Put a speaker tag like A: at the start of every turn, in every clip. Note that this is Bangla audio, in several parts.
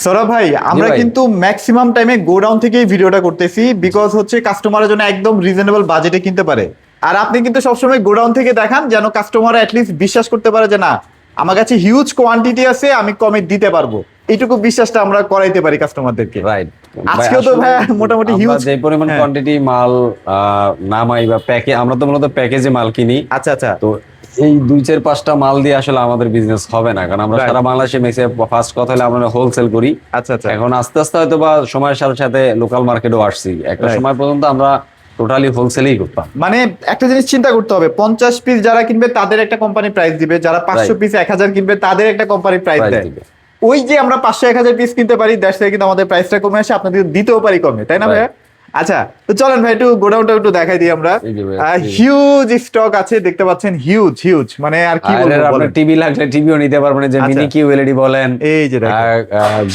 A: সৌরভ ভাই, আমরা কিন্তু ম্যাক্সিমাম টাইমে গোডাউন থেকেই ভিডিওটা করতেছি, বিকজ হচ্ছে কাস্টমারের জন্য একদম রিজনেবল বাজেটে কিনতে পারে। আর আপনি কিন্তু সবসময় গোডাউন থেকে দেখান যেন কাস্টমার অ্যাটলিস্ট বিশ্বাস করতে পারে যে না, আমার কাছে হিউজ কোয়ান্টিটি আছে, আমি কমে দিতে পারবো। এইটুকু বিশ্বাসটা আমরা করাইতে পারি কাস্টমারদেরকে।
B: রাইট।
A: আজকেও তো ভাই মোটামুটি হিউজ
B: যে পরিমাণ কোয়ান্টিটি মাল নামাই বা প্যাকে, আমরা তো মূলত প্যাকেজে মাল কিনি।
A: আচ্ছা আচ্ছা,
B: তো এই 2-4-5টা মাল দিয়ে আসলে আমাদের বিজনেস হবে না, কারণ আমরা সারা বাংলাদেশে ফার্স্ট কথা হলে আমরা হোলসেল করি।
A: আচ্ছা আচ্ছা,
B: এখন আস্তে আস্তে হয়তো বা সময়ের সাথে সাথে লোকাল মার্কেটও আসছি। একটা সময় পর্যন্ত আমরা টোটালি হোলসেলই করতাম।
A: মানে একটা জিনিস চিন্তা করতে হবে, 50 পিস যারা কিনবে তাদের একটা কোম্পানি প্রাইস দিবে, যারা 500 পিস 1000 কিনবে তাদের একটা কোম্পানি প্রাইস দেয়। ওই যে আমরা 500-1000 পিস কিনতে পারি, দেশ থেকে কিন্তু আমাদের প্রাইসটা কমে আসে, আপনাদের দিতেও পারি কমে, তাই না ভাইয়া? আচ্ছা, তো চলেন ভাই একটু গোডাউনটা একটু দেখাই দিই আমরা। হিউজ স্টক আছে, দেখতে পাচ্ছেন, হিউজ হিউজ, মানে আর কি বলবো।
B: আপনার টিভি লাগলে টিভিও নিতে পারবেন, যে মিনি কিউএলইডি বলেন,
A: এই যে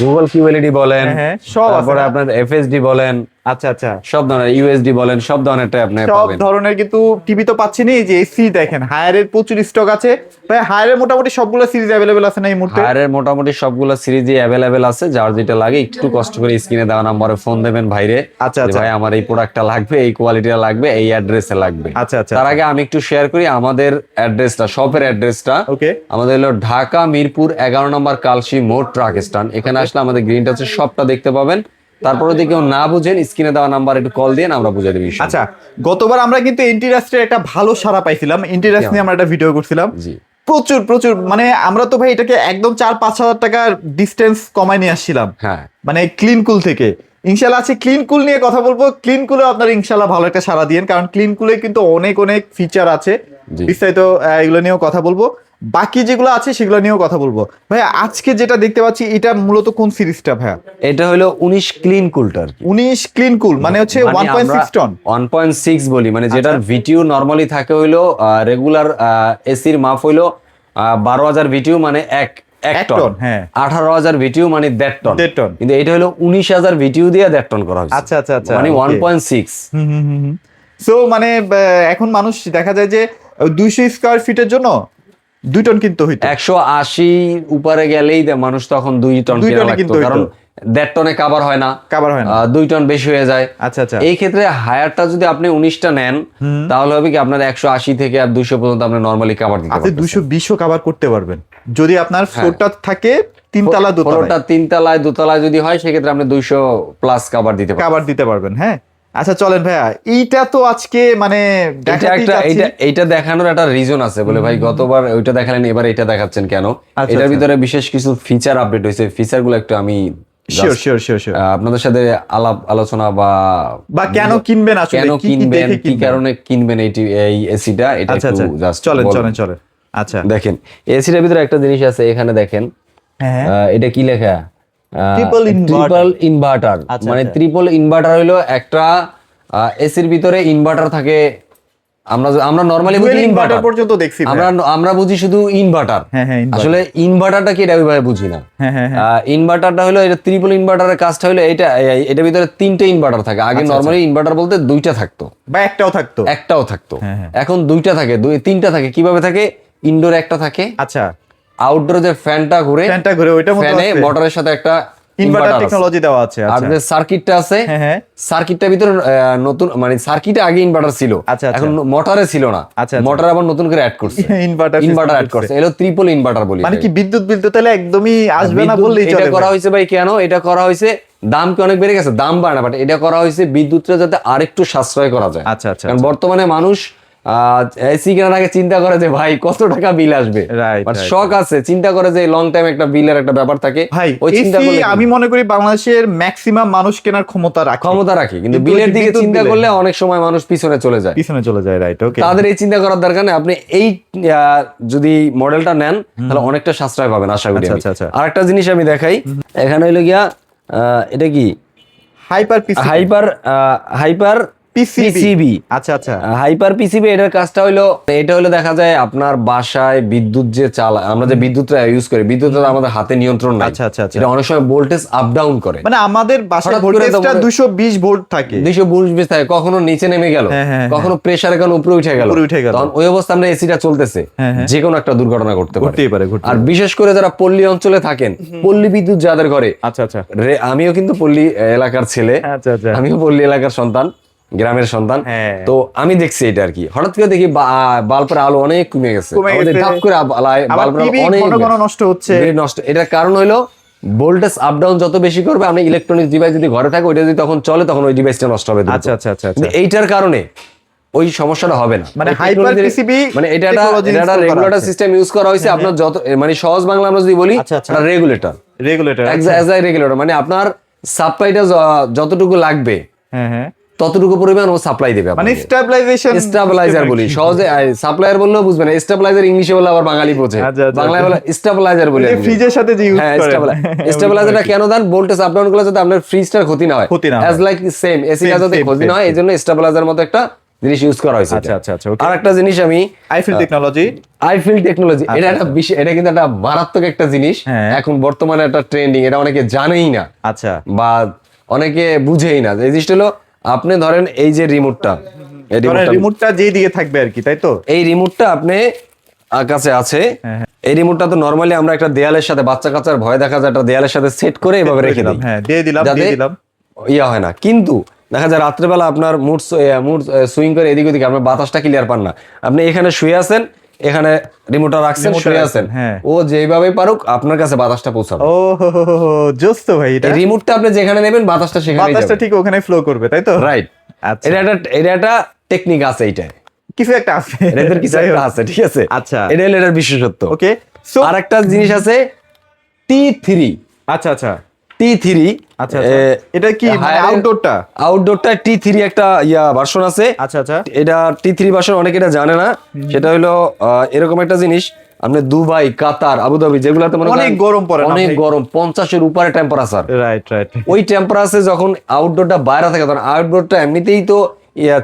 B: গুগল কিউএলইডি বলেন,
A: সব,
B: তারপরে আপনার এফএসডি বলেন,
A: আচ্ছা আচ্ছা,
B: সব ধরনের ইউএসডি বলেন, সব ধরনেরটাই আপনি
A: সব
B: পাবেন।
A: ধরনের। কিন্তু টিভি তো পাচ্ছি না। এই যে এসি দেখেন, হায়ারের প্রচুর স্টক আছে ভাই। হায়ারের মোটামুটি সবগুলো সিরিজ অ্যাভেলেবেল আছে না এই মুহূর্তে?
B: হায়ারের মোটামুটি সবগুলো সিরিজই অ্যাভেলেবেল আছে, যার যেটা লাগে একটু কষ্ট করে স্ক্রিনে দেওয়া নাম্বারে ফোন দেবেন ভাইরে।
A: আচ্ছা
B: যে
A: আচ্ছা,
B: ভাই আমার এই প্রোডাক্টটা লাগবে, এই কোয়ালিটিটা লাগবে, এই অ্যাড্রেসে লাগবে।
A: আচ্ছা আচ্ছা।
B: তার আগে আমি একটু শেয়ার করি আমাদের অ্যাড্রেসটা, শপের অ্যাড্রেসটা।
A: ওকে,
B: আমাদের হলো ঢাকা মিরপুর 11 নম্বর কালসি মোড় ট্রাক স্ট্যান্ড। এখানে আসলে আমাদের গ্রিন টাচের শপটা দেখতে পাবেন। তারপরে যদি কেউ না বুঝেন, স্ক্রিনে দেওয়া নাম্বার একটু কল দিয়ে আমরা বুঝিয়ে দেব।
A: আচ্ছা, গতবার আমরা কিন্তু ইন্টিরাস্টের একটা ভালো সাড়া পাইছিলাম। ইন্টিরাস্ট নিয়ে আমরা একটা ভিডিও করছিলাম।
B: জি,
A: প্রচুর প্রচুর, মানে আমরা তো ভাই এটাকে একদম 4-5 হাজার টাকার ডিস্টেন্স কমায় নিয়ে আসছিলাম,
B: হ্যাঁ,
A: মানে ক্লিন কুল থেকে। ইনশাল্লাহ আছে ক্লিন কুল নিয়ে কথা বলবো। ক্লিন কুলে আপনার ইনশাল্লাহ ভালো একটা সাড়া দিয়েন, কারণ ক্লিন কুলে কিন্তু অনেক অনেক ফিচার আছে। বিস্তারিত এগুলো নিয়েও কথা বলবো, বাকি যেগুলো আছে সেগুলো নিয়েও কথা বলবো। ভাই আজকে যেটা দেখতে পাচ্ছি, এটা মূলত কোন সিরিজটা ভাইয়া?
B: এটা হলো 19 ক্লিন কুলটার।
A: 19 ক্লিন কুল মানে হচ্ছে 1.6 টন।
B: 1.6 বলি, মানে যেটার ভিটিউ নরমালি থাকে হইলো রেগুলার এসির মাপ হইলো 12,000 ভিটিউ, মানে এক টন।
A: হ্যাঁ,
B: 18,000 ভিটিউ মানে 1.5 টন। কিন্তু এটা হলো 19,000 ভিটিউ দিয়ে 1.5 টন করা হয়েছে।
A: আচ্ছা আচ্ছা আচ্ছা,
B: মানে 1.6।
A: সো মানে এখন মানুষ দেখা যায় যে 200 স্কয়ার ফিটের জন্য 2 টন কিনতে হইতো।
B: 180 উপরে গেলেই মানুষ তখন 2 টন কিনা লাগতো, কারণ 1.5 টনে কাভার হয় না, 2 টন বেশি হয়ে যায়।
A: আচ্ছা আচ্ছা,
B: এই ক্ষেত্রে হায়ারটা যদি আপনি 19টা নেন, তাহলে হবে কি আপনার 180 থেকে আর 200 পর্যন্ত আপনি নরমালি কাভার দিতে
A: আপনি
B: পারবেন।
A: 220 কভার করতে পারবেন যদি আপনার ফ্লোরটা থাকে 3 তলা 2 তলা।
B: ফ্লোরটা 3 তলায় 2 তলায় যদি হয়, সেক্ষেত্রে আপনি 200 প্লাস কাভার দিতে পারবেন।
A: হ্যাঁ, আচ্ছা চলেন ভাইয়া, এইটা তো আজকে মানে
B: এইটা দেখানোর একটা রিজন আছে বলে ভাই, গতবার ওইটা দেখালেন, এবার এটা দেখাচ্ছেন কেন? এটার ভিতরে বিশেষ কিছু ফিচার আপডেট হয়েছে। ফিচার গুলো একটু আমি আপনাদের সাথে আলোচনা বা
A: কেন কিনবেন, আসলে
B: কেন কিনবেন, কি কারণে কিনবেন এই এসিটা, এটা একটু জাস্ট
A: চলেন। আচ্ছা
B: দেখেন, এসিটার ভিতরে একটা জিনিস আছে, এখানে দেখেন, এটা কি লেখা? Triple inverter. মানে ট্রিপল ইনভার্টার হলো একটা এসির ভিতরে ইনভার্টার থাকে। আমরা নরমালি বুঝি ইনভার্টার পর্যন্ত দেখছি, আমরা বুঝি শুধু ইনভার্টার। আসলে ইনভার্টারটা কি, এটা ওইভাবে বুঝি না। ইনভার্টারটা হলো, এটা ট্রিপল ইনভার্টারের কাজটা হলো এটার ভিতরে 3টে ইনভার্টার থাকে। আগে নরমালি ইনভার্টার বলতে 2টা থাকতো
A: বা একটাও থাকতো।
B: এখন 2টা থাকে, 3টা থাকে। কিভাবে থাকে? ইনডোর একটা থাকে,
A: আচ্ছা,
B: আউটডোরে যে ফ্যানটা ঘুরে ওইটা ফ্যানে মোটরের সাথে একটা
A: ইনভার্টার টেকনোলজি দেওয়া আছে।
B: আর যে সার্কিটটা আছে, সার্কিটটার ভিতরে নতুন, মানে সার্কিটে আগে ইনভার্টার ছিল, এখন মোটরে ছিল না, মোটর আবার নতুন করে অ্যাড করছে, ইনভার্টার অ্যাড করছে। এলো ট্রিপল ইনভার্টার বলি।
A: মানে কি বিদ্যুৎ বিল তো তাহলে একদমই আসবে না বললেই চলে।
B: এটা করা হয়েছে ভাই কেন? এটা করা হয়েছে, দাম কি অনেক বেড়ে গেছে? দাম বাড়ে না, বাট এটা করা হয়েছে বিদ্যুৎটা যাতে আরেকটু সাশ্রয় করা যায়।
A: আচ্ছা আচ্ছা,
B: কারণ বর্তমানে মানুষ এসি কেনার আগে চিন্তা করে যে ভাই কত টাকা বিল আসবে, শখ আছে, চিন্তা করে যে লং টাইম একটা বিলের একটা ব্যাপার থাকে।
A: ভাই ওই চিন্তা করলে আমি মনে করি বাংলাদেশের ম্যাক্সিমাম মানুষ কেনার ক্ষমতা রাখে,
B: কিন্তু বিলের দিকে চিন্তা করলে অনেক সময় মানুষ পিছনে চলে যায়।
A: রাইট, ওকে।
B: তাদের এই চিন্তা করার দরকার নেই। আপনি এই যদি মডেলটা নেন, তাহলে অনেকটা সাশ্রয় পাবেন আশা করি। আরেকটা জিনিস আমি দেখাই, এখানে হইলো গিয়া এটা কি, হাইপার
A: পিসিবি। আচ্ছা আচ্ছা।
B: হাইপার পিসিবি এটার কাজটা হলো, এটা হলো দেখা যায় আপনার বাসায় বিদ্যুৎ যে আমরা যে বিদ্যুৎটা ইউজ করি, বিদ্যুৎটা আমাদের হাতে নিয়ন্ত্রণ নাই।
A: আচ্ছা আচ্ছা আচ্ছা।
B: এটা অনেক সময় ভোল্টেজ আপ ডাউন করে,
A: মানে আমাদের বাসায়
B: হঠাৎ করে
A: ভোল্টেজটা
B: তোমাদের
A: 220 ভোল্ট থাকে,
B: 220 থাকে, কখনো নিচে নেমে গেল, কখনো প্রেসার এখন উপরে উঠে গেল, তখন ওই অবস্থা আমরা এসিটা চলতেছে, যে কোনো একটা দুর্ঘটনা করতে পারে। আর বিশেষ করে যারা পল্লী অঞ্চলে থাকেন, পল্লী বিদ্যুৎ যাদের ঘরে,
A: আচ্ছা আচ্ছা,
B: আমিও কিন্তু পল্লী এলাকার ছেলে,
A: আচ্ছা আচ্ছা,
B: আমিও পল্লী এলাকার সন্তান, গ্রামের সন্তান। তো আমি দেখছি এটা আর কি, হঠাৎ করে দেখি বাল্বের আলো অনেক কমে গেছে, ধাপ করে বাল্বের আলো অনেক
A: নষ্ট হচ্ছে।
B: এটার কারণ হলো ভোল্টেজ আপ ডাউন যত বেশি করবে, আপনি ইলেকট্রনিক ডিভাইস যদি ঘরে থাকে, ওইটা যদি তখন চলে, তখন ওই ডিভাইসটা নষ্ট হবে।
A: আচ্ছা আচ্ছা আচ্ছা।
B: এইটার কারণে ওই সমস্যাটা হবে না।
A: মানে হাইপার পিসিবি
B: মানে এটা একটা রেগুলেটর সিস্টেম ইউজ করা হয়েছে আপনার, যত মানে সহজ বাংলা আমরা যদি বলি, এটা রেগুলেটর রেগুলেটর, মানে আপনার সাপ্লাইটা যতটুকু লাগবে ততটুকু পরিমাণ ও সাপ্লাই দেবে,
A: মানে
B: স্টেবিলাইজার বলি সহজে, সাপ্লায়ার বললেও বুঝবে না, স্টেবিলাইজার ইংলিশে বলে আবার বাঙালি বোঝে, বাংলায় বলে স্টেবিলাইজার বলে,
A: ফ্রিজের সাথে যে ইউজ করে।
B: স্টেবিলাইজারটা কেন দেন? ভোল্টেজ আপ ডাউন করলে যাতে আপনার ফ্রিজটার ক্ষতি না হয়, অ্যাজ লাইক সেম এসিটা যাতে ক্ষতি না হয়, এইজন্য স্টেবিলাইজার মতো একটা জিনিস ইউজ করা হয়েছে।
A: আচ্ছা আচ্ছা আচ্ছা।
B: আর একটা জিনিস আমি
A: আইফিল টেকনোলজি,
B: এটা একটা বিষয়, এটা কিন্তু একটা মারাত্মক একটা জিনিস, এখন বর্তমানে একটা ট্রেন্ডিং, এটা অনেকে জানেই না,
A: আচ্ছা,
B: বা অনেকে বুঝেই না। এই জিনিসটা হলো, আপনি ধরেন এই যে রিমোটটা
A: যেই দিকে থাকবে আর কি, তাই তো?
B: এই রিমোটটা আপনি কাছে আছে, এই রিমোটটা তো নরমালি আমরা একটা দেয়ালের সাথে, বাচ্চা কাচ্চার ভয় দেখা যায়, একটা দেয়ালের সাথে সেট করে এভাবে রেখে দিই,
A: দিয়ে দিলাম
B: ইয়া হয় না। কিন্তু দেখা যায় রাত্রেবেলা আপনার মুড সুইং করে এদিক ওদিকে, আপনার বাতাসটা ক্লিয়ার পান না, আপনি এখানে শুয়ে আছেন, এখানে রিমোটটা রাখছেন, শুয়ে আছেন, ও যেভাবে পারুক আপনার কাছে বাতাসটা পৌঁছাবে।
A: ও জোস্ত ভাই, এটা
B: রিমোটটা আপনি যেখানে নেবেন বাতাসটা সেখানেই যাবে,
A: বাতাসটা ঠিক ওখানে ফ্লো করবে, তাই তো?
B: রাইট। আচ্ছা, এটা একটা টেকনিক আছে, এইটা
A: কিছু একটা আছে,
B: এটার কিছু একটা আছে, ঠিক আছে?
A: আচ্ছা,
B: এটা হলো এটার বিশেষত্ব।
A: ওকে,
B: সো আরেকটা জিনিস আছে T3।
A: আচ্ছা আচ্ছা,
B: T3,
A: আচ্ছা, এটা কি আউটডোরটা
B: T3 একটা ভার্সন আছে।
A: আচ্ছা আচ্ছা,
B: এটা T3 ভার্সন, অনেকে এটা জানে না। সেটা হলো এরকম একটা জিনিস, আপনি দুবাই, কাতার, আবুধাবি, যেগুলাতে মনে
A: অনেক গরম পড়ে,
B: অনেক গরম, 50 এর উপরে টেম্পারেচার,
A: রাইট,
B: ওই টেম্পারেচারে যখন আউটডোরটা বাইরে থাকে, তখন আউটডোরটা এমনিতেই তো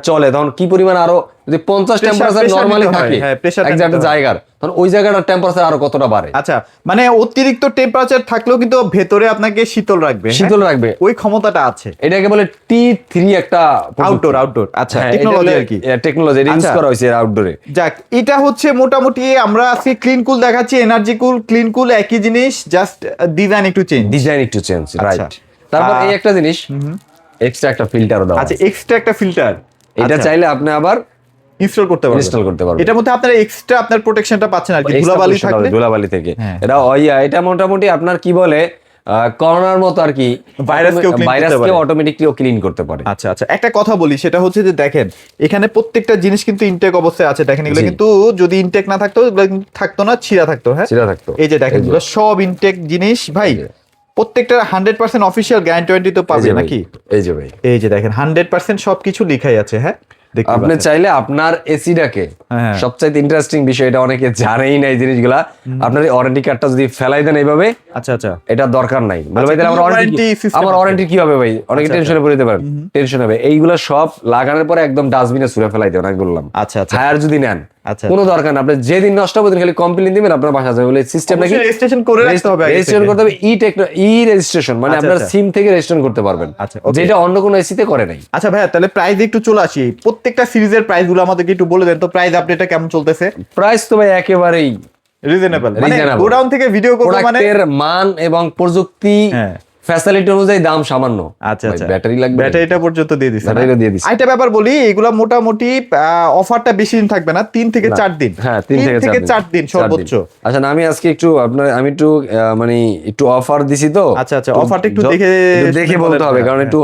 B: চলে, তখন কি পরিমাণ আরো যদি 50 টেম্পারেচার নরমালি থাকে এক জায়গার, তখন ওই জায়গাটার টেম্পারেচার আরো কতটা বাড়ে।
A: আচ্ছা, মানে অতিরিক্ত টেম্পারেচার থাকলেও কিন্তু ভেতরে আপনাকে শীতল রাখবে, ওই ক্ষমতাটা আছে।
B: এটাকে বলে T3 একটা
A: আউটডোর। আচ্ছা, টেকনোলজি আর কি,
B: টেকনোলজি ইউজ করা হয়েছে আউটডোরে।
A: যাক, এটা হচ্ছে মোটামুটি আমরা আজকে ক্লিন কুল দেখাচ্ছি, এনার্জি কুল, ক্লিন কুল একই জিনিস, জাস্ট ডিজাইন একটু চেঞ্জ,
B: রাইট। তারপর এই একটা জিনিস, এক্সট্রা একটা ফিল্টারও দাও।
A: আচ্ছা, এক্সট্রা একটা ফিল্টার,
B: এটা চাইলে আপনি আবার
A: ইনস্টল করতে পারবেন। এটার মধ্যে আপনারা এক্সট্রা আপনার প্রোটেকশনটা পাচ্ছেন আর কি,
B: ধুলাবালি থেকে। এটা মোটামুটি আপনার কি বলে, করোনার মতো আর কি, ভাইরাসকে অটোমেটিকলি ক্লিন করতে পারে।
A: আচ্ছা আচ্ছা, একটা কথা বলি, সেটা হচ্ছে যে দেখেন, এখানে প্রত্যেকটা জিনিস কিন্তু ইনটেক অবস্থায় আছে, দেখেন এগুলো কিন্তু যদি ইনটেক না থাকতো, থাকতো না, ছিঁড়া থাকতো। হ্যাঁ, ছিঁড়া থাকতো। এই যে দেখেন, এগুলো সব ইনটেক জিনিস ভাই, প্রত্যেকটা 100% অফিশিয়াল গ্যারান্টি তো পাবে নাকি? এই যে দেখেন 100% সবকিছু লেখাই আছে। হ্যাঁ,
B: আপনি চাইলে আপনার এসিটাকে, সবচেয়ে ইন্টারেস্টিং বিষয়, এটা অনেকে জানেই না এই জিনিসগুলা, আপনার ওয়ারেন্টি কার্ডটা যদি ফেলাই দেন এইভাবে,
A: আচ্ছা আচ্ছা,
B: এটা দরকার নাই, বলে ভাই আমার ওয়ারেন্টি কি হবে ভাই, অনেকে টেনশনে পড়ে যেতে পারেন, টেনশন হবে। এইগুলা সব লাগানোর পরে একদম ডাস্টবিনে ছুঁড়ে ফেলাই দেবেন, আমি বললাম।
A: আচ্ছা আচ্ছা,
B: হায়ার যদি নেন কোনো দরকার না, আপনি যেদিন নষ্ট হবে খালি কমপ্লেইন দিবেন, আপনার বাসা যাবে। বলে সিস্টেম নাকি
A: রেজিস্ট্রেশন করে রাখতে হবে,
B: রেজিস্ট্রেশন করতে হবে, ই রেজিস্ট্রেশন, মানে আপনার সিম থেকে রেজিস্ট্রেশন করতে পারবেন, যেটা অন্য কোনো এসিতে করে নাই।
A: আচ্ছা ভাইয়া, তাহলে প্রাইস একটু চলে আসি, প্রত্যেকটা সিরিজের প্রাইস গুলো আমাদেরকে একটু বলে দেন তো, প্রাইস আপডেটটা কেমন চলতেছে?
B: প্রাইস তো ভাই একেবারেই
A: রিজনেবল, মানে গোডাউন থেকে ভিডিও করব, মানে
B: এর মান এবং প্রযুক্তি ফ্যাসিলিটি অনুযায়ী দাম সামান্য।
A: আচ্ছা আচ্ছা,
B: ব্যাটারি লাগবে,
A: ব্যাটারিটা পর্যন্ত দিয়ে দিছি, আইটা ব্যাপার বলি, এগুলা মোটামুটি অফারটা বেশি দিন থাকবে না, 3 থেকে 4 দিন।
B: হ্যাঁ, 3 থেকে 4
A: দিন সর্বোচ্চ।
B: আচ্ছা, আমি আজকে একটু আমি একটু অফার দিছি তো।
A: আচ্ছা আচ্ছা, অফারটা একটু
B: দেখে বলতে হবে, কারণ একটু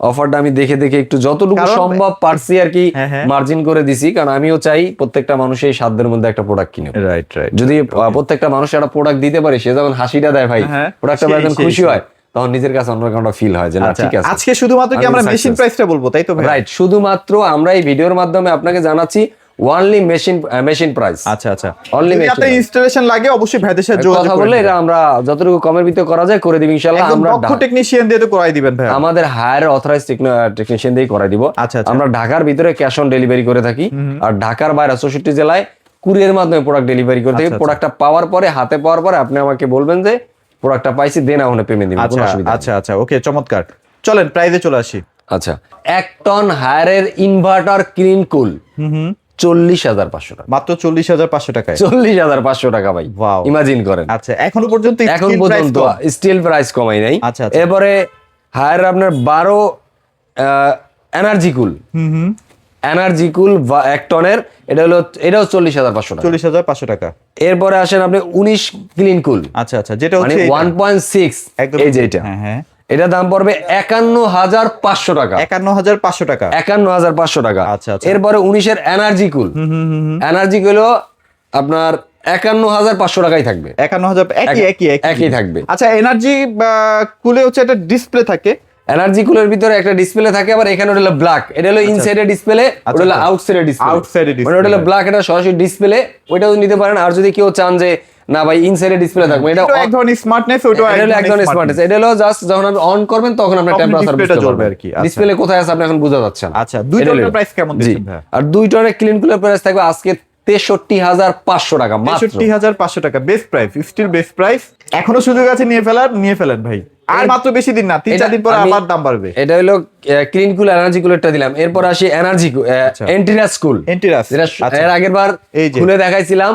B: অফারটা আমি দেখে একটু যতটুকু সম্ভব পারছি আর কি মার্জিন করে দিছি, কারণ আমিও চাই প্রত্যেকটা মানুষ এই সাধ্যের মধ্যে একটা প্রোডাক্ট কিনে।
A: রাইট।
B: যদি প্রত্যেকটা মানুষ একটা প্রোডাক্ট দিতে পারে, সে যখন হাসিটা দেয় ভাই, প্রোডাক্টটা যখন খুশি হয়, তখন নিজের কাছে অন্যরকম ফিল হয় যে না, ঠিক আছে।
A: আজকে শুধুমাত্র কি আমরা মেশিন প্রাইসটা বলবো, তাই তো ভাই?
B: রাইট, শুধুমাত্র আমরা এই ভিডিওর মাধ্যমে আপনাকে জানাচ্ছি অনলি মেশিন প্রাইস।
A: আচ্ছা আচ্ছা,
B: অনলি
A: যদি আপনার ইনস্টলেশন লাগে অবশ্যই ভাইদের সাথে যোগাযোগ
B: কথা বললে এটা আমরা যতটুকু কমের ভিতরে করা যায় করে দিব ইনশাআল্লাহ।
A: একদম
B: আমরা
A: দক্ষ টেকনিশিয়ান দিয়ে তো করাই দিবেন ভাই,
B: আমাদের হায়ার অথরাইজড টেকনিশিয়ান দিয়ে করাই দিব।
A: আচ্ছা আচ্ছা।
B: আমরা ঢাকার ভিতরে ক্যাশ অন ডেলিভারি করে থাকি, আর ঢাকার বাইরে 64 জেলায় কুরিয়ার মাধ্যমে প্রোডাক্ট ডেলিভারি করে থাকি। প্রোডাক্টটা পাওয়ার পরে হাতে পাওয়ার পরে আপনি আমাকে বলবেন যে প্রোডাক্টটা পাইছি, দেন আপনি পেমেন্ট দিবেন, কোনো অসুবিধা নেই।
A: আচ্ছা আচ্ছা, ওকে, চমৎকার। চলেন প্রাইজে চলে আসি।
B: আচ্ছা, 1 টন হায়ারের ইনভার্টার ক্লিন কুল 40,500 টাকা,
A: মাত্র 40,500 টাকায়।
B: 40,500 টাকা ভাই,
A: Wow.
B: ইমাজিন করেন।
A: আচ্ছা, এখনো পর্যন্ত
B: এখন
A: steel price
B: পর্যন্ত
A: কম।
B: স্টিল প্রাইস কমাই নাই।
A: আচ্ছা, আচ্ছা।
B: এরপরে হায়ার আপনার 12 এনার্জি কুল, এনার্জি কুল 1 টনের, এটাও 40,500 টাকা।
A: 40,500 টাকা।
B: এরপরে আসেন আপনি 19 ক্লিন কুল,
A: আচ্ছা আচ্ছা, যেটা
B: মানে
A: হচ্ছে
B: 1.6,
A: একদম
B: এই যে এটা,
A: হ্যাঁ হ্যাঁ,
B: এটা দাম পড়বে 51,500 টাকা।
A: 51,500 টাকা।
B: 51,500 টাকা।
A: আচ্ছা, আচ্ছা।
B: এরপরে 19-এর এনার্জি কুল, এনার্জি কুল আপনার 51,500 টাকাই থাকবে।
A: 51,000 একই
B: থাকবে।
A: আচ্ছা, এনার্জি কুলে হচ্ছে একটা ডিসপ্লে থাকে,
B: এনার্জি কুলের ভিতরে একটা ডিসপ্লে থাকে, আবার এখানে হলো ব্ল্যাক, এটা হলো ইনসাইডের ডিসপ্লে, ওটা হলো আউটসাইডের ডিসপ্লে।
A: আউটসাইডের
B: মানে ওটা হলো ব্ল্যাক, এটা সরাসরি ডিসপ্লে, ওইটাও নিতে পারেন। আর যদি কেউ চান যে না ভাই ইনসাইডের ডিসপ্লে থাকবে, এটা
A: এক ধরনের স্মার্টনেস, ওটা
B: এটা হলো এক ধরনের স্মার্টনেস। এটা হলো জাস্ট যখন আপনি অন করবেন তখন আপনার টেম্পারেচার বুঝতে
A: জ্বলবে
B: পারবেন
A: আর কি। আচ্ছা।
B: ডিসপ্লে কোথায় আছে আপনি এখন বোঝা যাচ্ছে না।
A: আচ্ছা, দুই টনের প্রাইস কেমন
B: জি,
A: দিচ্ছেন ভাই?
B: আর 2 টনের ক্লিন কুলের প্রাইস থাকবে আজকে 63,500 টাকা মাত্র।
A: 63,500 টাকা, best price, still best price. এখনো সুযোগ আছে, নিয়ে ফেলেন ভাই, আর মাত্র বেশি দিন না, 3-4 দিন পরে আবার দাম বাড়বে।
B: এটা হলো ক্লিন কুল এনার্জি কুলারটা দিলাম। এরপর আসি এনার্জি এন্টিরাস কুল,
A: এন্টিরাস,
B: যেটা এর আগের বার
A: এই যে
B: খুলে দেখাইছিলাম।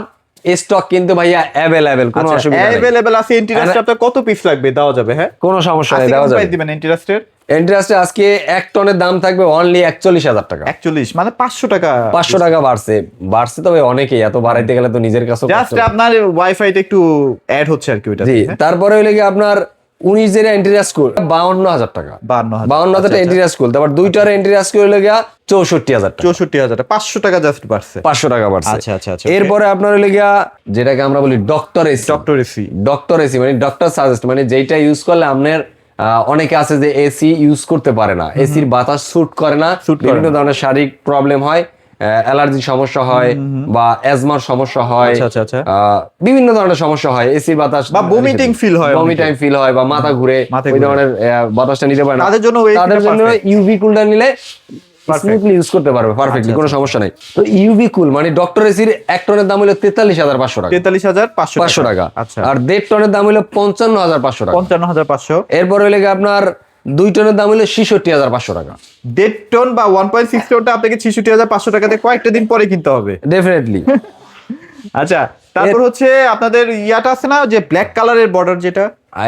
B: স্টক কিন্তু ভাইয়া অ্যাভেলেবেল, কোনো অসুবিধা নেই।
A: অ্যাভেলেবল আছে। এন্টিরাসটা আপনার কত পিস লাগবে দেওয়া যাবে? হ্যাঁ,
B: কোনো সমস্যা নেই,
A: আজকে
B: দেওয়া
A: কত
B: যাবে।
A: প্রাইস দিবেন এন্টিরাসের?
B: এন্টিরাসে আজকে 1 টনের দাম থাকবে অনলি 41,000 টাকা।
A: 41 মানে 500 টাকা।
B: 500 টাকা বাড়ছে, তবে অনেকেই এত বাড়াইতে গেলে তো নিজের কাছে
A: জাস্ট আপনার ওয়াইফাইতে একটু অ্যাড হচ্ছে আর কি ওইটা।
B: জি। তারপরে হইলে কি আপনার 19 এর এন্টিরাস কুল 52,000 টাকা, 52,000 টাকা এন্টিরাস কুল। তারপর 2টার এন্টিরাস কুল হইলে গিয়া 64,000 টাকা।
A: 64,000 টাকা, 500 টাকা জাস্ট বাড়ছে।
B: 500 টাকা বাড়ছে।
A: আচ্ছা আচ্ছা আচ্ছা।
B: এরপরে আপনার হইলে গিয়া যেটাকে আমরা বলি ডক্টর এসি, মানে ডক্টর সাজেস্ট, মানে যেটা ইউজ করলে আপনার অনেকে আছে যে এসি ইউজ করতে পারে না, এসির বাতাস স্যুট করে না, বিভিন্ন ধরনের শারীরিক প্রবলেম হয়, অ্যালার্জি সমস্যা হয় বা অ্যাজমার সমস্যা হয়, বিভিন্ন ধরনের সমস্যা হয়, এসির বাতাস
A: বা ভমিটিং ফিল হয়,
B: বা মাথা ঘুরে, ওই ধরনের বাতাসটা নিতে পারে না,
A: তাদের জন্য
B: ইউভি কুলটা নিলে স্মুথলি ইউজ করতে পারবে পারফেক্টলি, কোনো সমস্যা নাই। তো ইউভি কুল মানে ডক্টর এসির 1 টনের দাম হলো 43,500 টাকা।
A: 43,500 টাকা।
B: আচ্ছা। আর 1.5 টনের দাম হলো 55,500 টাকা।
A: 55,500।
B: এরপর হইলে আপনার 2 টনের দাম হলো 66,500 টাকা।
A: 1.5 টন বা 1.6 টনটা আপনাকে 66,500 টাকাতে কয়েকটা দিন পরে কিনতে হবে
B: ডেফিনেটলি।
A: আচ্ছা, তারপর হচ্ছে আপনাদের ইয়াটা আছে না, যে ব্ল্যাক কালারের বর্ডার, যেটা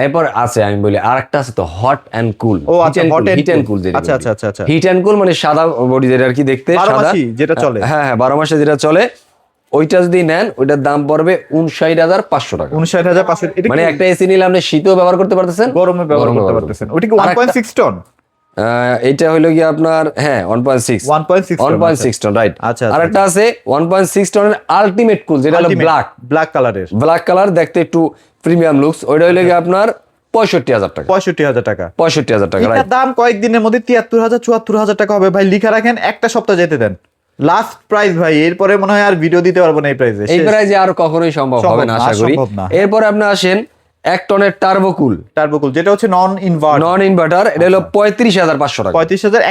B: এরপর আছে আমি বলি আরেকটা আছে তো হট এন্ড কুল।
A: ও আচ্ছা,
B: হিট এন্ড কুল।
A: আচ্ছা আচ্ছা আচ্ছা আচ্ছা।
B: হিট এন্ড কুল মানে সাদা বডি, যেটা আর কি দেখতে
A: 12
B: সাদা,
A: মাসই যেটা চলে।
B: হ্যাঁ হ্যাঁ, 12 মাসে যেটা চলে, ওইটা যদি নেন ওইটার দাম পড়বে 59,500 টাকা।
A: 59,500। এটা
B: মানে একটা এসি নিলে আপনি শীতেও ব্যবহার করতে পারতেছেন,
A: গরমে ব্যবহার করতে পারতেছেন। ওটা কি 1.6 টন?
B: এটা হলো কি আপনার, হ্যাঁ 1.6 টন, রাইট।
A: আচ্ছা।
B: আরেকটা আছে 1.6 টনের আলটিমেট কুল, যেটা হলো
A: ব্ল্যাক
B: কালার, দেখতে একটু প্রিমিয়াম লুকস। ওইটা হলো কি আপনার 65,000 টাকা।
A: 65,000 টাকা।
B: 65,000 টাকা,
A: এটার দাম কয়েকদিনের মধ্যে 73,000 74,000 টাকা হবে ভাই। লিখে রাখেন, একটা সপ্তাহ যেতে দেন, লাস্ট প্রাইস ভাই। এরপরে মনে হয় আর ভিডিও দিতে পারবো না এই প্রাইসে।
B: এই প্রাইসে আর কখনোই সম্ভব হবে না আশা করি। এরপরে আপনি আসেন 1 টনের টার্বোকুল,
A: যেটা হচ্ছে নন
B: ইনভার্টার, এটা হলো 35,500 টাকা।
A: 35,000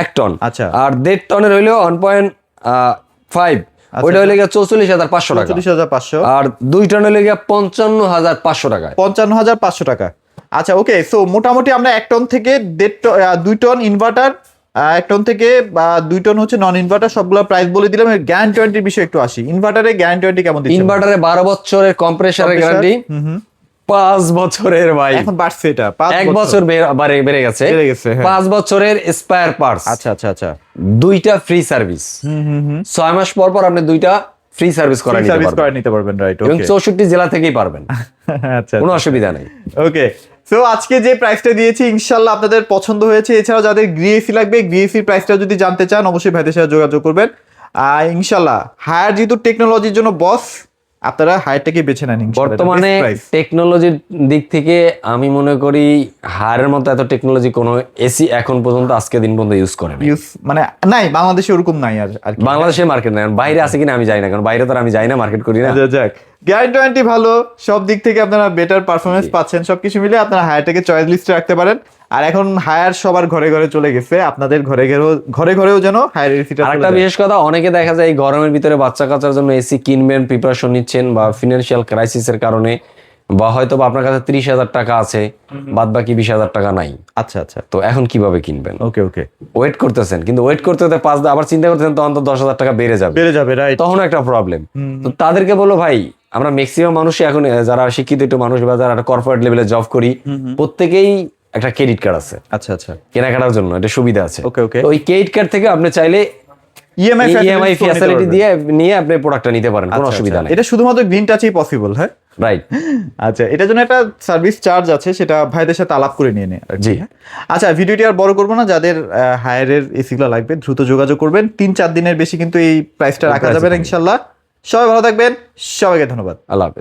A: 1 টন।
B: আচ্ছা। আর 1.5 টনের হইলো 1.5, ওইটা হইলে 44,500 টাকা।
A: 44,500।
B: আর 2 টন হইলে 55,500 টাকা।
A: 55,500 টাকা। আচ্ছা, ওকে। সো মোটামুটি আমরা 1 টন থেকে 2 টন ইনভার্টার, 1 টন থেকে 2 টন হচ্ছে নন ইনভার্টার, সবগুলো প্রাইস বলে দিলাম। গ্যারান্টি ওয়ারেন্টির বিষয়ে একটু আসি। ইনভার্টারে গ্যারান্টি কেমন দিচ্ছেন?
B: ইনভার্টারে 12 বছরের কম্প্রেসারের গ্যারান্টি, 5 বছরের ভাই,
A: এখন বাড়ছে এটা
B: 1 বছর বেড়ে গেছে, 5 বছরের স্পেয়ার পার্টস।
A: আচ্ছা আচ্ছা আচ্ছা।
B: 2টা ফ্রি সার্ভিস, 6 মাস পর পর আপনি 2টা ফ্রি সার্ভিস করে
A: নিতে পারবেন, রাইট।
B: এবং 64 জেলা থেকেই পারবেন।
A: আচ্ছা,
B: কোনো অসুবিধা নেই।
A: ওকে। সো আজকে যে প্রাইসটা দিয়েছি ইনশাআল্লাহ আপনাদের পছন্দ হয়েছে। এছাড়াও যাদের গ্রিএসি লাগবে, গ্রিএসির প্রাইসটা যদি জানতে চান অবশ্যই ভাইদের সাথে যোগাযোগ করবেন। ইনশাআল্লাহ হায়ার যেহেতু টেকনোলজির জন্য বস, আপনারা হায়ারটাকে বেছে নেন ইনশাআল্লাহ।
B: বর্তমানে
A: Best price।
B: টেকনোলজির দিক থেকে আমি মনে করি হায়ারের মতো এত টেকনোলজি কোনো এসি এখন পর্যন্ত আজকে দিন পর্যন্ত ইউজ করে না।
A: ইউজ মানে নাই, বাংলাদেশে ওরকম নাই আর কি।
B: বাংলাদেশের মার্কেট নেই, বাইরে আছে কিনা আমি জানি না, কারণ বাইরে তো আর আমি যাই না, মার্কেট করি না।
A: যাক, গ্যারান্টি ভালো, সব দিক থেকে আপনারা বেটার পারফরমেন্স পাচ্ছেন, সবকিছু মিলে আপনারা হায়ারটাকে চয়েস লিস্টে রাখতে পারেন। আর এখন হায়ার সবার ঘরে ঘরে চলে গেছে, আপনাদের ঘরে ঘরেও যেন হায়ার এসিটা।
B: আরেকটা বিশেষ কথা, অনেকে দেখা যায় এই গরমের ভিতরে বাচ্চা কাচ্চার জন্য এসি কিনবেন, প্রিপারেশন নিচ্ছেন, বা ফিনান্সিয়াল ক্রাইসিসের কারণে, বা হয়তো বা আপনার কাছে 30,000 টাকা আছে, বাদ বাকি 20,000 টাকা নাই।
A: আচ্ছা আচ্ছা,
B: তো এখন কিভাবে কিনবেন?
A: ওকে ওকে,
B: ওয়েট করতেছেন, কিন্তু ওয়েট করতে করতে আবার চিন্তা করতেছেন তখন তো 10,000 টাকা বেড়ে যাবে,
A: রাইট।
B: তখন একটা প্রবলেম। তো তাদেরকে বলো ভাই, আমরা ম্যাক্সিমাম মানুষই এখন যারা শিক্ষিত একটু মানুষ বা যারা কর্পোরেট লেভেলে জব করি, প্রত্যেকেই একটা ক্রেডিট কার্ড আছে
A: আচ্ছা আচ্ছা,
B: কেনাকাটার জন্য, এটা সুবিধা আছে।
A: ওকে ওকে,
B: তো ওই ক্রেডিট কার্ড থেকে আপনি চাইলে ইএমআই ফ্যাসিলিটি দিয়ে নিয়ে আপনি প্রোডাক্টটা নিতে পারেন, কোনো অসুবিধা নেই।
A: এটা শুধুমাত্র গ্রিন টাচেই পসিবল, হ্যাঁ
B: রাইট।
A: আচ্ছা, এটার জন্য একটা সার্ভিস চার্জ আছে, সেটা ভাইদের সাথে আলাপ করে নিয়ে নেয়।
B: জি।
A: আচ্ছা, ভিডিওটি আর বড় করবো না, যাদের হায়ারের এসিগুলো লাগবে দ্রুত যোগাযোগ করবেন। 3-4 দিনের বেশি কিন্তু এই প্রাইসটা রাখা যাবে না ইনশাল্লাহ। সবাই ভালো থাকবেন, সবাইকে ধন্যবাদ।
B: আল্লাহ হাফেজ।